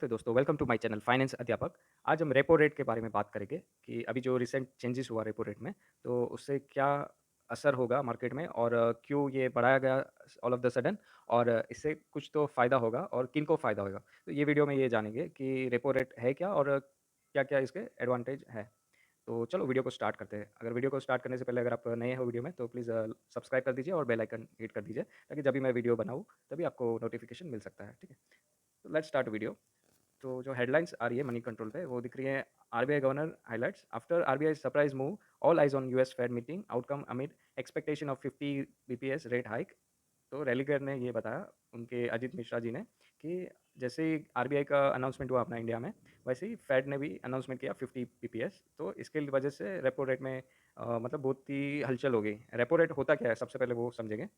तो दोस्तों welcome to my channel finance अध्यापक। आज हम रेपो रेट के बारे में बात करेंगे कि अभी जो रिसेंट चेंजेस हुआ रेपो रेट में, तो उससे क्या असर होगा मार्केट में और क्यों ये बढ़ाया गया ऑल ऑफ द सडन और इससे कुछ तो फ़ायदा होगा और किनको फ़ायदा होगा। तो ये वीडियो में ये जानेंगे कि रेपो रेट है क्या और क्या-क्या इसके एडवांटेज है। तो चलो वीडियो को स्टार्ट करते हैं। अगर वीडियो को स्टार्ट करने से पहले अगर आप नए हो वीडियो में तो प्लीज़ सब्सक्राइब कर दीजिए और बेल आइकन हिट कर दीजिए ताकि जब भी मैं वीडियो बनाऊँ तभी आपको नोटिफ़िकेशन मिल सकता है, ठीक है? तो लेट्स स्टार्ट वीडियो। तो जो हेडलाइंस आ रही है मनी कंट्रोल पे वो दिख रही है। RBI governor highlights after RBI surprise move all eyes on US Fed meeting outcome amid expectation of 50 BPS rate hike. तो रेलिगर ने ये बताया, उनके अजीत मिश्रा जी ने, कि जैसे ही आरबीआई का अनाउंसमेंट हुआ अपना इंडिया में, वैसे ही फेड ने भी अनाउंसमेंट किया 50 बीपीएस। तो इसके वजह से रेपो रेट में मतलब बहुत ही हलचल हो गई। रेपो रेट होता क्या है सबसे पहले वो समझेंगे।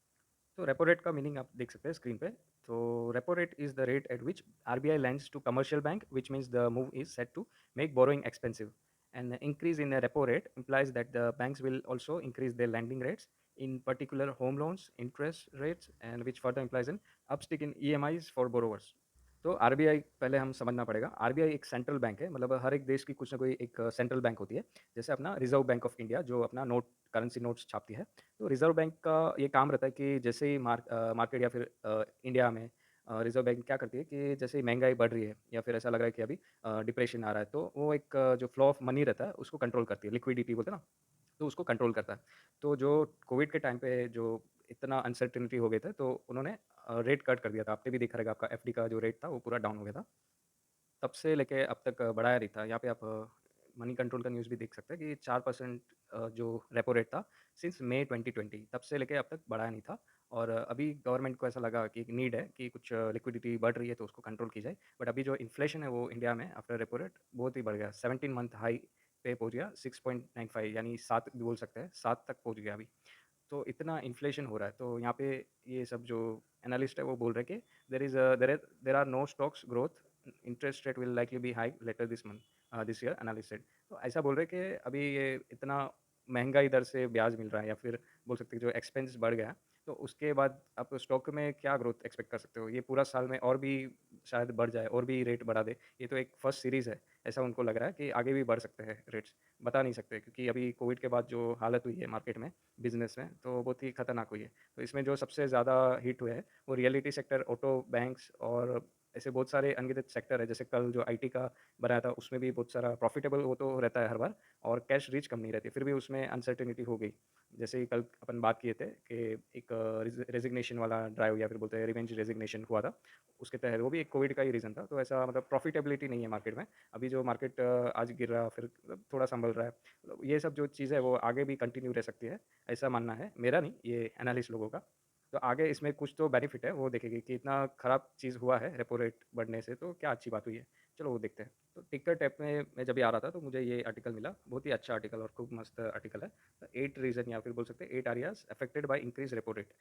तो रेपो रेट का मीनिंग आप देख सकते हैं स्क्रीन पे। तो repo rate is the rate at which RBI lends to commercial bank, which means the move is set to make borrowing expensive. An increase in the repo rate implies that the banks will also increase their lending rates, in particular home loans, interest rates, and which further implies an uptick in EMIs for borrowers. तो RBI पहले हम समझना पड़ेगा। RBI एक central bank है, मतलब हर एक देश की कुछ ना कोई एक सेंट्रल बैंक होती है। जैसे अपना रिज़र्व बैंक ऑफ इंडिया जो अपना करेंसी नोट्स छापती है। तो रिज़र्व बैंक का ये काम रहता है कि जैसे ही मार्केट या फिर इंडिया में रिज़र्व बैंक क्या करती है कि जैसे ही महँगाई बढ़ रही है या फिर ऐसा लग रहा है कि अभी डिप्रेशन आ रहा है, तो वो एक जो फ्लो ऑफ मनी रहता है उसको कंट्रोल करती है, लिक्विडिटी बोलते हैं ना, तो उसको कंट्रोल करता है। तो जो कोविड के टाइम पे जो इतना अनसर्टेनिटी हो गए थे, तो उन्होंने रेट कट कर दिया था। आपने भी देखा रहेगा, आपका एफडी का जो रेट था वो पूरा डाउन हो गया था। तब से लेके अब तक बढ़ाया नहीं था। यहाँ पे आप मनी कंट्रोल का न्यूज़ भी देख सकते हैं कि 4% जो रेपो रेट था सिंस मई 2020 तब से लेके अब तक बढ़ाया नहीं था। और अभी गवर्नमेंट को ऐसा लगा कि एक नीड है कि कुछ लिक्विडिटी बढ़ रही है तो उसको कंट्रोल की जाए। बट अभी जो इन्फ्लेशन है वो इंडिया में आफ्टर रेपो रेट बहुत ही बढ़ गया। 17 मंथ हाई पे पहुँच गया 6.95, यानी 7 भी बोल सकते हैं, 7 तक पहुँच गया अभी। तो इतना इन्फ्लेशन हो रहा है, तो यहाँ पे ये सब जो एनालिस्ट है वो बोल रहे हैं कि there are no stocks growth, interest rate will likely be high later this month this year, analyst said. तो ऐसा बोल रहे हैं कि अभी ये इतना महंगाई दर से ब्याज मिल रहा है या फिर बोल सकते हैं जो एक्सपेंस बढ़ गया, तो उसके बाद आप स्टॉक में क्या ग्रोथ एक्सपेक्ट कर सकते हो। ये पूरा साल में और भी शायद बढ़ जाए और भी रेट बढ़ा दे। ये तो एक फर्स्ट सीरीज़ है, ऐसा उनको लग रहा है कि आगे भी बढ़ सकते हैं रेट्स। बता नहीं सकते क्योंकि अभी कोविड के बाद जो हालत हुई है मार्केट में, बिज़नेस में, तो बहुत ही खतरनाक हुई है। तो इसमें जो सबसे ज़्यादा हिट हुए हैं वो रियलिटी सेक्टर, ऑटो, बैंक्स और ऐसे बहुत सारे अनगिनत सेक्टर है। जैसे कल जो आईटी का बनाया था उसमें भी बहुत सारा प्रॉफिटेबल वो तो रहता है हर बार, और कैश रीच कम नहीं रहती, फिर भी उसमें अनसर्टेनिटी हो गई। जैसे ही कल अपन बात किए थे कि एक रेजिग्नेशन वाला ड्राइव या फिर बोलते हैं रिवेंज रेजिग्नेशन हुआ था, उसके तहत वो भी एक कोविड का ही रीज़न था। तो ऐसा मतलब प्रॉफिटेबिलिटी नहीं है मार्केट में। अभी जो मार्केट आज गिर रहा फिर मतलब थोड़ा संभल रहा है, मतलब ये सब जो चीज़ है वो आगे भी कंटिन्यू रह सकती है, ऐसा मानना है मेरा, नहीं ये एनालिस्ट लोगों का। तो आगे इसमें कुछ तो बेनिफिट है, वो देखेंगे कि इतना खराब चीज़ हुआ है रेपो रेट बढ़ने से, तो क्या अच्छी बात हुई है। चलो वो देखते हैं। तो टिकर टैप में मैं जब भी आ रहा था तो मुझे ये आर्टिकल मिला, बहुत ही अच्छा आर्टिकल और खूब मस्त आर्टिकल है। 8 रीज़न या फिर बोल सकते हैं 8 areas affected by increase repo rate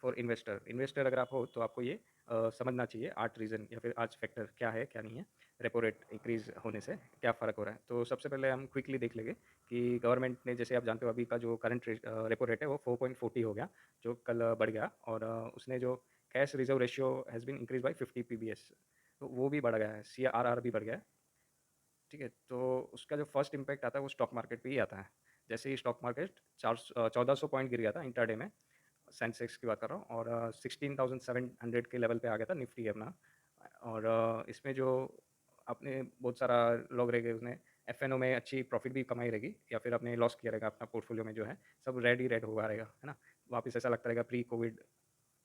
for investor. Investor अगर आप हो तो आपको ये समझना चाहिए 8 रीज़न या फिर 8 फैक्टर क्या है, क्या नहीं है। रेपो रेट इंक्रीज़ होने से क्या फ़र्क हो रहा है। तो सबसे पहले हम क्विकली देख लेंगे कि गवर्नमेंट ने, जैसे आप जानते हो अभी का जो करंट रेपो रेट है वो 4.40 हो गया, जो कल बढ़ गया। और उसने जो cash reserve ratio has been increase by 50 PBS, तो वो भी बढ़ गया है। सीआरआर भी बढ़ गया है, ठीक है। तो उसका जो फर्स्ट इम्पैक्ट आता है वो स्टॉक मार्केट पे ही आता है। जैसे ही स्टॉक मार्केट 1400 पॉइंट गिर गया था इंट्राडे में, सेंसेक्स की बात कर रहा हूँ, और 16,700 के लेवल पे आ गया था निफ्टी अपना। और इसमें जो अपने बहुत सारा लोग रह गए, उसने एफएनओ में अच्छी प्रॉफिट भी कमाई रहेगी या फिर अपने लॉस किया रहेगा अपना पोर्टफोलियो में, जो है सब रेड ही रेड हुआ रहेगा, है ना। वापस ऐसा लगता रहेगा प्री कोविड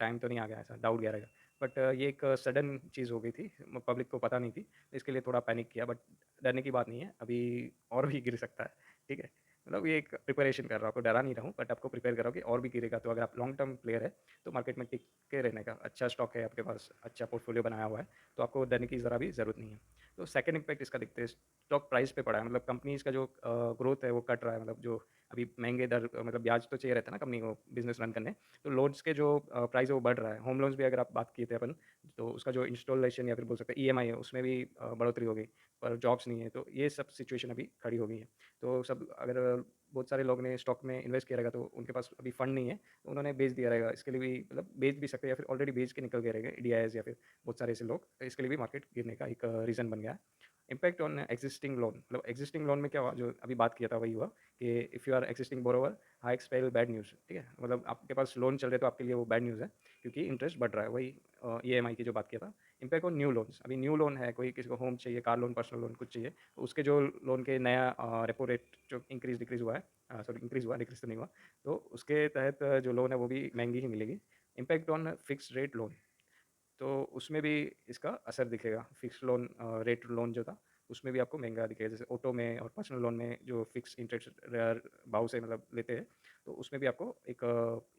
टाइम तो नहीं आ गया, ऐसा डाउट गया रहेगा। बट ये एक सडन चीज़ हो गई थी, पब्लिक को पता नहीं थी, इसके लिए थोड़ा पैनिक किया। बट डरने की बात नहीं है, अभी और भी गिर सकता है, ठीक है। मतलब ये एक प्रिपरेशन कर रहा हूँ, आपको डरा नहीं रहा हूँ, बट आपको प्रिपेयर कर रहा हूँ कि और भी गिरेगा। तो अगर आप लॉन्ग टर्म प्लेयर है तो मार्केट में टिक के रहने का, अच्छा स्टॉक है आपके पास, अच्छा पोर्टफोलियो बनाया हुआ है, तो आपको डरने की ज़रा भी ज़रूरत नहीं है। तो सेकंड इम्पैक्ट इसका देखते हैं, स्टॉक प्राइस पे पड़ा है, मतलब कंपनीज़ का जो ग्रोथ है वो कट रहा है। मतलब जो अभी महँगे दर, मतलब ब्याज तो चाहिए रहता है ना कंपनी को बिज़नेस रन करने, तो लोन्स के जो प्राइस है वो बढ़ रहा है। होम लोन्स भी अगर आप बात किए थे अपन, तो उसका जो इंस्टॉलेशन या फिर बोल सकते हैं ईएमआई है, उसमें भी बढ़ोतरी हो गई, पर जॉब्स नहीं है, तो ये सब सिचुएशन अभी खड़ी हो गई है। तो सब अगर बहुत सारे लोग ने स्टॉक में इन्वेस्ट किया रहेगा, तो उनके पास अभी फंड नहीं है, तो उन्होंने बेच दिया रहेगा। इसके लिए भी मतलब बेच भी सकते हैं या फिर ऑलरेडी बेच के निकल गए रहेंगे डीआईएस या फिर बहुत सारे ऐसे लोग, तो इसके लिए भी मार्केट गिरने का एक रीज़न बन गया है। इम्पैक्ट ऑन एक्जिस्टिंग लोन, मतलब एक्जिस्टिंग लोन में क्या हुआ, जो अभी बात किया था वही हुआ कि if you are existing borrower, hike spell bad news, ठीक है? मतलब आपके पास लोन चल रहे हैं तो आपके लिए वो बैड न्यूज़ है, क्योंकि इंटरेस्ट बढ़ रहा है, वही ईएमआई की जो बात किया था। इम्पैक्ट ऑन न्यू लोन्स, अभी न्यू लोन है, कोई किसी को होम चाहिए, कार लोन, पर्सनल लोन कुछ चाहिए, तो उसके जो लोन के नया रेपो रेट जो इंक्रीज़ डिक्रीज़ हुआ है, सॉरी इंक्रीज़ हुआ, डिक्रीज़ तो नहीं हुआ, तो उसके तहत जो लोन है वो भी महँगी ही मिलेगी। Impact on fixed rate loan, तो उसमें भी इसका असर दिखेगा। फिक्स्ड लोन रेट लोन जो था, उसमें भी आपको महँगा दिखेगा। जैसे ऑटो में और पर्सनल लोन में जो फिक्स इंटरेस्ट भाव से मतलब लेते हैं, तो उसमें भी आपको एक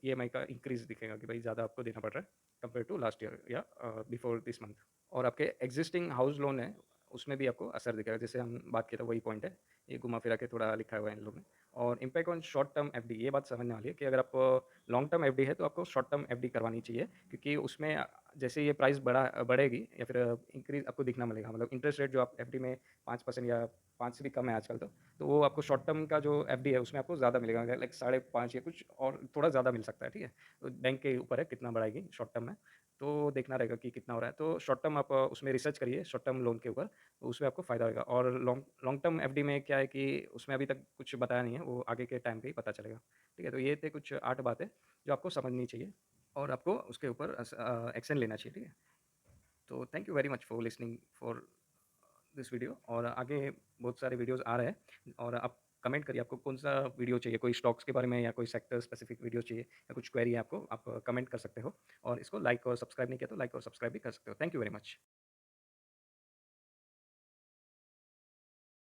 ईएमआई का इंक्रीज़ दिखेगा कि भाई ज़्यादा आपको देना पड़ रहा है कंपेयर टू लास्ट ईयर या बिफोर दिस मंथ। और आपके एक्जिस्टिंग हाउस लोन है, उसमें भी आपको असर दिखेगा। जैसे हम बात किया था वही पॉइंट है, ये घुमा-फिरा के थोड़ा लिखा हुआ है इन लोगों ने। और impact on short term FD, ये बात समझने वाली है कि अगर आप लॉन्ग टर्म एफडी है, तो आपको शॉर्ट टर्म एफडी करवानी चाहिए, क्योंकि उसमें जैसे ये प्राइस बढ़ेगी या फिर इंक्रीज़ आपको दिखना मिलेगा। मतलब इंटरेस्ट रेट जो आप एफडी में 5% या 5 से भी कम है आजकल तो वो आपको शॉर्ट टर्म का जो एफडी है उसमें आपको ज़्यादा मिलेगा, लाइक 5.5 या कुछ और थोड़ा ज़्यादा मिल सकता है, ठीक है? तो बैंक के ऊपर है कितना बढ़ाएगी शॉर्ट टर्म में, तो देखना रहेगा कि कितना हो रहा है। तो शॉर्ट टर्म आप उसमें रिसर्च करिए शॉर्ट टर्म लोन के ऊपर, तो उसमें आपको फ़ायदा होगा। और लॉन्ग लॉन्ग टर्म एफडी में क्या है कि उसमें अभी तक कुछ बताया नहीं है, वो आगे के टाइम पे ही पता चलेगा, ठीक है? तो ये थे कुछ 8 बातें जो आपको समझनी चाहिए और आपको उसके ऊपर एक्शन लेना चाहिए, ठीक है? तो thank you very much for listening for this video, और आगे बहुत सारे वीडियोज़ आ रहे हैं, और आप कमेंट करिए आपको कौन-सा वीडियो चाहिए, कोई स्टॉक्स के बारे में या कोई सेक्टर स्पेसिफिक वीडियो चाहिए या कुछ क्वेरी है आपको, आप कमेंट कर सकते हो, और इसको लाइक और सब्सक्राइब नहीं किया तो लाइक और सब्सक्राइब भी कर सकते हो। Thank you very much.